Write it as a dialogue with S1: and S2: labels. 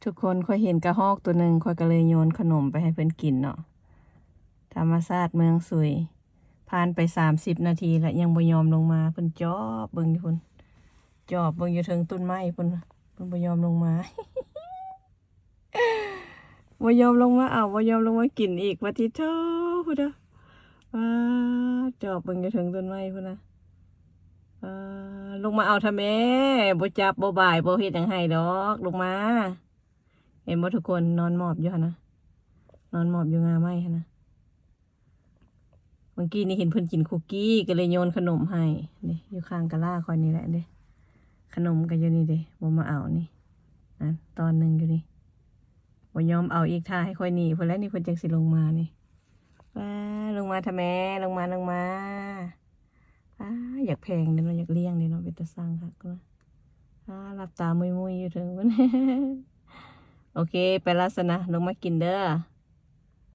S1: ทุกคนค่อยเห็นกระหอกตัวหนึ่งค่อยก็เลยโยนขนมไปให้เพื่อนกินเนาะธรรมชาติเมืองสุยผ่านไป30 นาทีแล้วยังบ่ยอมลงมาเพิ่นจอบเบิ่งอยู่พุ่นจอบเบิ่งอยู่เทิงต้นไม้พุ่นบ่ยอมลงมา บ่ยอมลงมาบ่ยอมลงมากินอีกว่าที่เท่าพุ่นน่ะว้าจอบเบิ่งอยู่เทิงต้นไม้พุ่นน่ะลงมาเอาทำแม่บ่จับบ่บ่ายบ่เฮ็ดหยังให้ดอกลงมาเห็นบ่ทุกคนนอนหมอบอยู่หั่นนะนอนหมอบอยู่งาไม้หั่นนะเมื่อกี้นี่เห็นเพิ่นกินคุกกี้ก็เลยโยนขนมให้นี่อยู่ข้างกะลาคอยนี่แหละเด้ขนมก็อยู่นี่เด้บ่มาเอานี่นั่นตอนหนึ่งอยู่นี่บ่ยอมเอาอีกท่าให้ค่อยหนีเพิ่นแล้วนี่เพิ่นจังสิลงมานี่ว้าลงมาทำแม่ลงมาอยากแพงเด้เนาะอยากเลี้ยงเด้เนาะเป็นตาสร้างคักว่าหลับตามุยๆอยู่เถิงเพิ่น โอเคไปแล้วซะนะลงมากินเด้อ